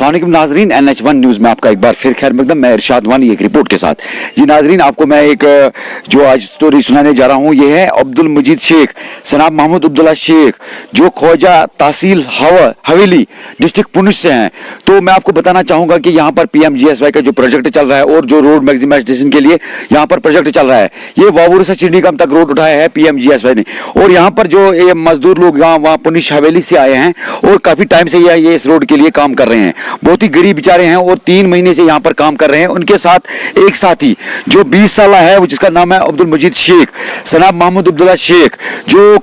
अस्सलाम वालेकुम नाजरीन, NH1 न्यूज़ में आपका एक बार फिर खैर मकदम। मैं इरशाद वानी एक रिपोर्ट के साथ। जी नाजरीन, आपको मैं एक जो आज स्टोरी सुनाने जा रहा हूँ, ये है अब्दुल मजीद शेख सनाब मोहम्मद अब्दुल्ला शेख, जो ख्वाजा तहसील हवेली डिस्ट्रिक्ट पुंछ से हैं। तो मैं आपको बताना चाहूँगा कि यहाँ पर PMGSY का जो प्रोजेक्ट चल रहा है और जो रोड मैक्सिमाइजेशन के लिए यहाँ पर प्रोजेक्ट चल रहा है, ये वावूर से चिड़ीगम तक रोड उठाया है PMGSY ने। और यहाँ पर जो ये मजदूर लोग वहाँ पुंछ हवेली से आए हैं और काफ़ी टाइम से ये इस रोड के लिए काम कर रहे हैं। बहुत ही गरीब बेचारे हैं और 3 महीने से यहाँ पर काम कर रहे हैं। उनके साथ एक साथी जो 20 साल है, जिसका नाम है अब्दुल मजीद शेख सनाब मोहम्मद अब्दुल्ला शेख, जो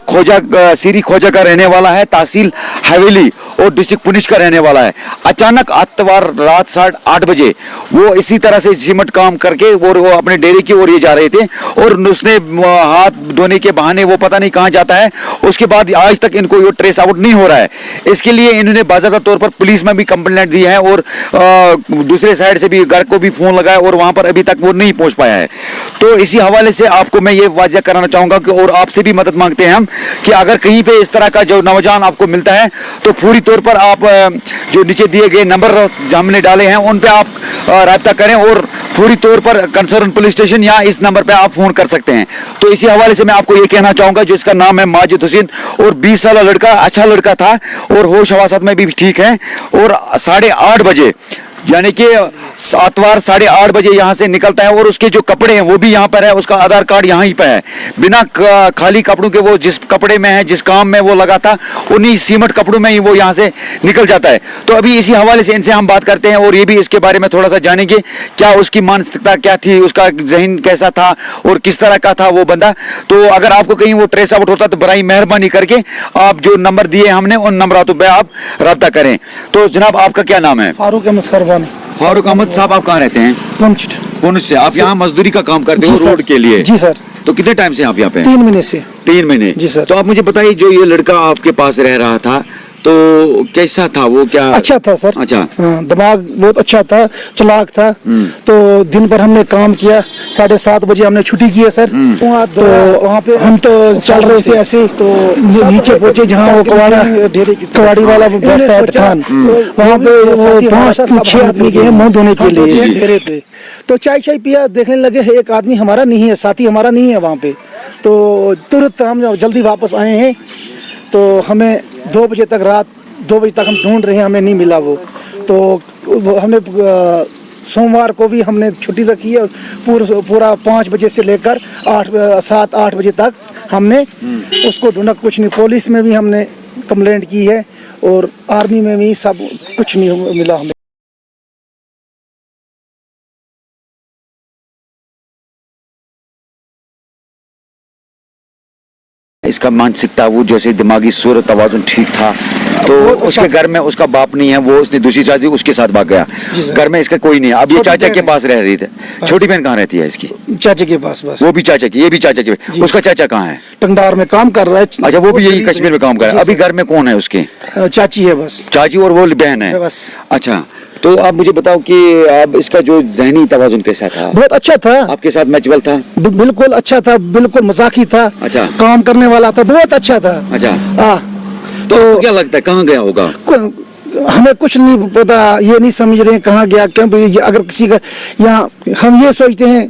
सीरी ख्वाजा का रहने वाला है, तहसील हवेली और डिस्ट्रिक्ट पुंछ का रहने वाला है। अचानक आतवार रात 8:30 बजे वो इसी तरह से सीमेंट काम करके वो अपने डेरे की ओर ये जा रहे थे और उसने हाथ धोने के बहाने वो पता नहीं कहाँ जाता है। उसके बाद आज तक इनको ये ट्रेस आउट नहीं हो रहा है। इसके लिए इन्होंने बाज़ाब्ता तौर पर पुलिस में भी कंप्लेंट दी है और दूसरे साइड से भी घर को भी फोन लगाया और वहां पर अभी तक वो नहीं पहुंच पाया है। तो इसी हवाले से आपको मैं ये वाज़ेह कराना चाहूंगा कि और आपसे भी मदद मांगते हैं हम कि अगर कहीं पे इस तरह का जो नौजवान आपको मिलता है तो फौरी तौर पर आप जो नीचे दिए गए नंबर हमने डाले हैं उन पे आप राब्ता करें और फौरी तौर पर कंसर्न पुलिस स्टेशन या इस नंबर पे आप फोन कर सकते हैं। तो इसी हवाले से मैं आपको ये कहना चाहूंगा, जो इसका नाम है माजिद हुसैन और 20 साल लड़का, अच्छा लड़का था और होश हवासात में भी ठीक है। और 8:30 बजे यानी कि आतवार 8:30 बजे यहाँ से निकलता है और उसके जो कपड़े हैं वो भी यहाँ पर है, उसका आधार कार्ड यहाँ ही पे है। बिना खाली कपड़ों के वो जिस कपड़े में है, जिस काम में वो लगा था, उन्हीं सीमेंट कपड़ों में ही वो यहाँ से निकल जाता है। तो अभी इसी हवाले से इनसे हम बात करते हैं और ये भी इसके बारे में थोड़ा सा जानेंगे, क्या उसकी मानसिकता क्या थी, उसका जहन कैसा था और किस तरह का था वो बंदा। तो अगर आपको कहीं वो ट्रेस आउट होता तो बराई मेहरबानी करके आप जो नंबर दिए हमने उन नंबरों पर आप रब्ता करें। तो जनाब आपका क्या नाम है? फारूक अहमद सरवानी। फारूक अहमद साहब, आप कहाँ रहते हैं? पुंछ से। आप यहाँ मजदूरी का काम करते हो रोड के लिए? जी सर। तो कितने टाइम से आप यहाँ पे? 3 महीने से। 3 महीने? जी सर। तो आप मुझे बताइए, जो ये लड़का आपके पास रह रहा था तो कैसा था वो? क्या अच्छा था सर। अच्छा। हाँ, दिमाग बहुत अच्छा था, चालाक था। तो दिन भर हमने काम किया, 7:30 बजे हमने छुट्टी की है सर। तो वहाँ पे हम तो चल रहे थे ऐसे, तो नीचे पहुंचे जहाँ वो कवाड़ी वाला बैठता है दुकान, वहाँ पे 5-6 आदमी गए मुँह धोने के लिए घेरे थे। तो चाय पिया, देखने लगे एक आदमी हमारा नहीं है, साथी हमारा नहीं है वहाँ पे। तो तुरंत हम जल्दी वापस आए हैं। तो हमें 2 बजे तक, रात 2 बजे तक हम ढूंढ रहे हैं, हमें नहीं मिला वो। तो हमने सोमवार को भी हमने छुट्टी रखी है, पूरा 5 बजे से लेकर 7-8 बजे तक हमने उसको ढूंढा, कुछ नहीं। पुलिस में भी हमने कंप्लेंट की है और आर्मी में भी सब कुछ नहीं मिला हमें। इसका मानसिकता, वो जैसे दिमागी सूरत तवाज़ुन ठीक था, तो उसके घर में उसका बाप नहीं है, वो उसने दूसरी शादी उसके साथ भाग गया। घर में इसका कोई नहीं है। अब ये चाचा के पास रह रही थी। छोटी बहन कहाँ रहती है इसकी? चाचा के पास। बस वो भी चाचा की, ये भी चाचा की। उसका चाचा कहाँ है? टंगडार में काम कर रहा है। अच्छा, वो भी यही कश्मीर में काम कर रहा है। अभी घर में कौन है उसके? चाची है बस। चाची और वो बहन है बस। अच्छा, तो आप मुझे बताओ कि अब इसका जो जहनी तवाज़ुन कैसा था? बहुत अच्छा था। आपके साथ मैचबल था? बिल्कुल अच्छा था, बिल्कुल मजाकी था। अच्छा। काम करने वाला था, बहुत अच्छा था। अच्छा। तो क्या लगता है कहाँ गया होगा? हमें कुछ नहीं पता, ये नहीं समझ रहे हैं कहाँ गया, क्यों। अगर किसी का यहाँ हम ये सोचते हैं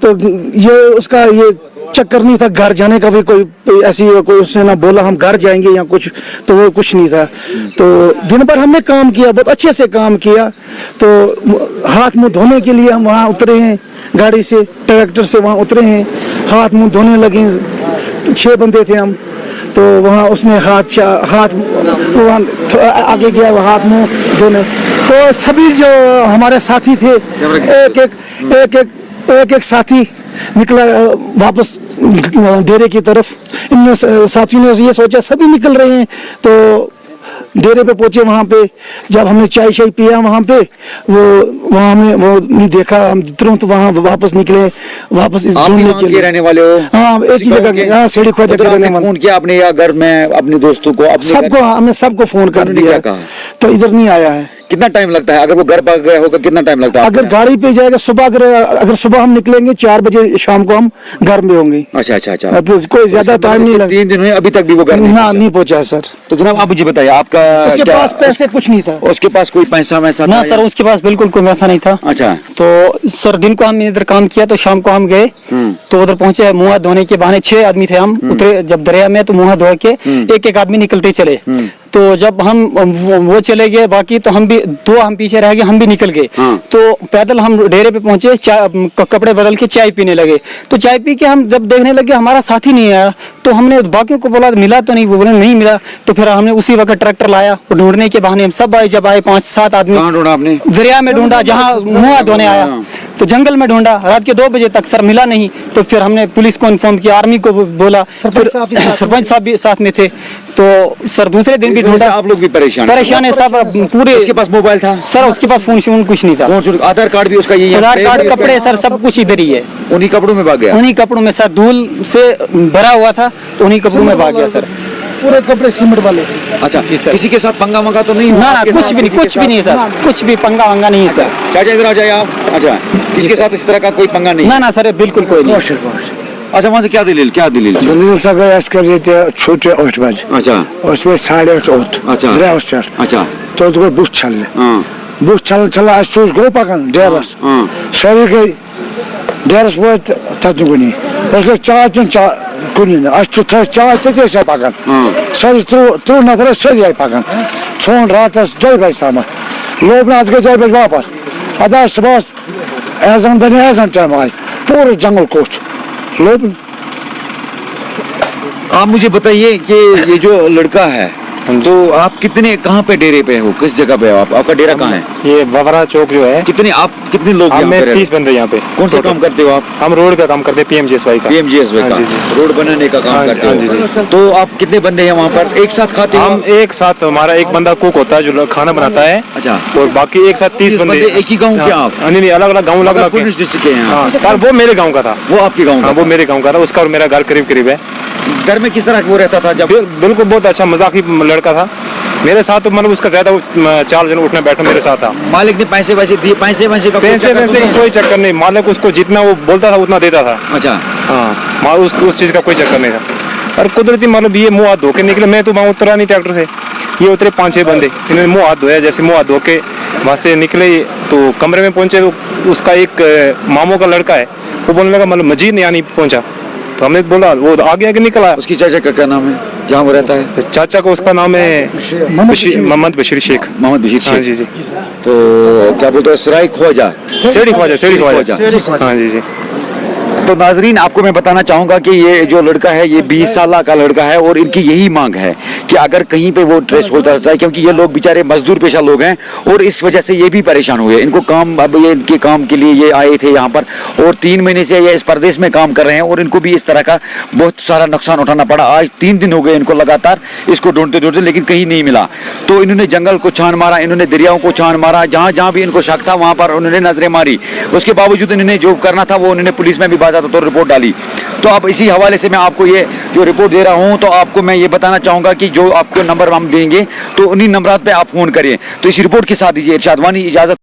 तो ये उसका ये चक्कर नहीं था घर जाने का भी, कोई ऐसी कोई उसने ना बोला हम घर जाएंगे या कुछ, तो वो कुछ नहीं था। तो दिन भर हमने काम किया, बहुत अच्छे से काम किया। तो हाथ मुंह धोने के लिए हम वहाँ उतरे हैं, गाड़ी से ट्रैक्टर से वहाँ उतरे हैं, हाथ मुंह धोने लगे। 6 बंदे थे हम। तो वहाँ उसने हाथ वहाँ आगे गया, वो हाथ मुंह धोने। तो सभी जो हमारे साथी थे, एक साथी निकला वापस डेरे की तरफ। इन साथियों ने ये सोचा सभी निकल रहे हैं, तो डेरे पे पहुंचे। वहाँ पे जब हमने चाय पिया वहाँ पे, वहाँ में वो नहीं देखा, हम तुरंत वहाँ वापस निकले, वापस इस ढूंढने के लिए। रहने वाले हो? हाँ, एक ही जगह। हाँ, सीढ़ी ख्वाजा के रहने वाले। फोन किया आपने या घर में अपने दोस्तों को? सबको, हमने सबको फोन कर दिया, तो इधर नहीं आया है। कितना टाइम लगता है? अगर वो घर भाग गया होगा कितना टाइम लगता है? अगर गाड़ी पे जाएगा सुबह, अगर सुबह हम निकलेंगे 4 बजे, शाम को हम घर में होंगे। अच्छा अच्छा अच्छा। तो कोई ज्यादा टाइम नहीं लगता। 3 दिन हुए अभी तक भी वो घर नहीं पहुंचा है सर। तो जनाब आप मुझे बताइए, आपका उसके पास पैसे कुछ नहीं था। उसके पास कोई पैसा वैसा ना था सर, या- उसके पास बिल्कुल कोई पैसा नहीं था। अच्छा। तो सर दिन को हम इधर काम किया, तो शाम को हम गए, तो उधर पहुंचे, मुंह हाथ धोने के बहाने 6 आदमी थे हम, उतरे जब दरिया में, तो मुंह हाथ धो के एक एक आदमी निकलते चले। तो जब हम वो चले गए बाकी, तो हम भी 2 हम पीछे रह गए, हम भी निकल गए। तो पैदल हम डेरे पे पहुंचे, कपड़े बदल के चाय पीने लगे। तो चाय पी के हम जब देखने लगे हमारा साथी नहीं आया, तो हमने बाकियों को बोला मिला तो नहीं, वो बोले नहीं मिला। तो फिर हमने उसी वक्त ट्रैक्टर लाया, तो ढूंढने के बहाने हम सब आए, जब आए 5-7 आदमी। कहाँ ढूंढा आपने? दरिया में ढूंढा, जहाँ मुंह हाथ धोने आया, तो जंगल में ढूंढा, रात के 2 बजे तक सर मिला नहीं। तो फिर हमने पुलिस को इन्फॉर्म किया, आर्मी को बोला, सरपंच साहब भी साथ में थे। तो सर दूसरे दिन भी ढूंढा, आप लोग भी परेशान है सब पूरे। उसके पास मोबाइल था सर उसके पास फोन शोन कुछ नहीं था। आधार कार्ड भी उसका यही है? आधार कार्ड, कपड़े सर सब कुछ इधर ही है। उन्हीं कपड़ों में भाग गया? उन्हीं कपड़ों में सर, धूल से भरा हुआ था, तो उन्हीं कपड़ों में भाग गया सर। पूरे कपड़े सीमेंट वाले। अच्छा, किसी के साथ पंगा मंगा तो नहीं हुआ? ना आपके कुछ साथ भी नहीं, किसी के कुछ भी नहीं सर, कुछ भी पंगा वंगा नहीं है सर। चाचा इधर आ जाइए आप। अच्छा, किसके साथ इस तरह का कोई पंगा नहीं? ना सर बिल्कुल कोई नहीं। अच्छा, वहाँ से क्या दलील दलील सगळे अस कर येते छोटे 8 बजे। अच्छा उसमें 8:30 होत। अच्छा। ड्राइवर अच्छा तो कोई बुश छल्ले। हाँ बुश छल्ला आज चूज गो पकन डेरस। हाँ सारी गई डेरस वो ततुगुनी। उसले चाय कुनी आज तो चाय ते से पकन। सारी त्रो नफर सारी आई पकन। छोन रात 2 बजे शाम। लोबनाथ के 2 बजे वापस। आधा सुबह ऐसा बने ऐसा टाइम आई पूरे जंगल कोच लोग। आप मुझे बताइए कि ये जो लड़का है, तो आप कहाँ पे डेरे पे हो, किस जगह पे हो आप? आपका डेरा कहाँ है? ये बवरा चौक जो है, कितने लोग यहाँ पे हमें रहते 30 बंदे यहाँ पे। कौन सा काम करते हो आप? हम रोड का काम करते हैं, PMGSY का। PMGSY हाँ का जी जी। रोड बनाने का काम हाँ करते हाँ जी जी। हो? तो आप कितने बंदे हैं वहाँ पर? एक साथ खाते हो? हम एक साथ, हमारा एक बंदा कुक होता है जो खाना बनाता है। अच्छा। और बाकी एक साथ 30 बंदे। एक ही गाँव के आप? नहीं नहीं, अलग अलग गाँव, अलग अलग। पुलिस डिस्ट्रिक्ट के हैं आप? हाँ, वो मेरे गाँव का था। वो आपके गाँव हाँ, का? वो मेरे गाँव का था। उसका और मेरा घर करीब करीब है। घर में किस तरह वो रहता था जब? बिल्कुल बहुत अच्छा मजाकी लड़का था मेरे साथ। तो मतलब उसका ज्यादा 4 जन उठना बैठना मेरे साथ था। मालिक ने पैसे वैसे दिए? पैसे वैसे का कोई पैसे चक्कर वैसे तो का नहीं? कोई चक्कर नहीं, मालिक उसको जितना वो बोलता था उतना देता था। अच्छा। हाँ, उस चीज का कोई चक्कर नहीं था। और कुदरती मतलब ये मुंह हाथ धो के निकले। मैं तो वहाँ उतरा नहीं ट्रैक्टर से, ये उतरे 5-6 बंदे, इन्होंने मुंह हाथ धोया। जैसे मुंह हाथ धो के वहाँ से निकले तो कमरे में पहुंचे, तो उसका एक मामू का लड़का है, वो बोलने लगा मतलब मजीद नहीं आनी पहुंचा। तो हमने बोला, वो आगे आगे निकला। उसकी चाचा का क्या नाम है जहाँ वो रहता है? चाचा को उसका नाम है मोहम्मद बशीर शेख। मोहम्मद बशीर शेख। हाँ जी जी। तो क्या बोलते हैं, सराय ख्वाजा? सेड़ी ख्वाजा। हाँ जी जी। तो नाजरीन आपको मैं बताना चाहूंगा कि ये जो लड़का है ये 20 साल का लड़का है और इनकी यही मांग है कि अगर कहीं पे वो ट्रेस होता है, क्योंकि ये लोग बेचारे मजदूर पेशा लोग हैं और इस वजह से ये भी परेशान हुए। इनको काम, अब ये इनके काम के लिए ये आए थे यहाँ पर और 3 महीने से ये इस प्रदेश में काम कर रहे हैं और इनको भी इस तरह का बहुत सारा नुकसान उठाना पड़ा। आज 3 दिन हो गए इनको लगातार इसको ढूंढते ढूंढते, लेकिन कहीं नहीं मिला। तो इन्होंने जंगल को छान मारा, इन्होंने दरियाओं को छान मारा, जहाँ जहाँ भी इनको शक था वहाँ पर उन्होंने नजरें मारी। उसके बावजूद इन्होंने जो करना था वो उन्होंने पुलिस में भी बाज़ाब्ता तौर रिपोर्ट डाली। तो अब इसी हवाले से मैं आपको ये जो रिपोर्ट दे रहा हूँ, तो आपको मैं ये बताना चाहूँगा कि जो आपको नंबर हम देंगे तो उन्हीं नंबरात पे आप फ़ोन करिए। तो इस रिपोर्ट के साथ दीजिए इरशाद वानी इजाज़त।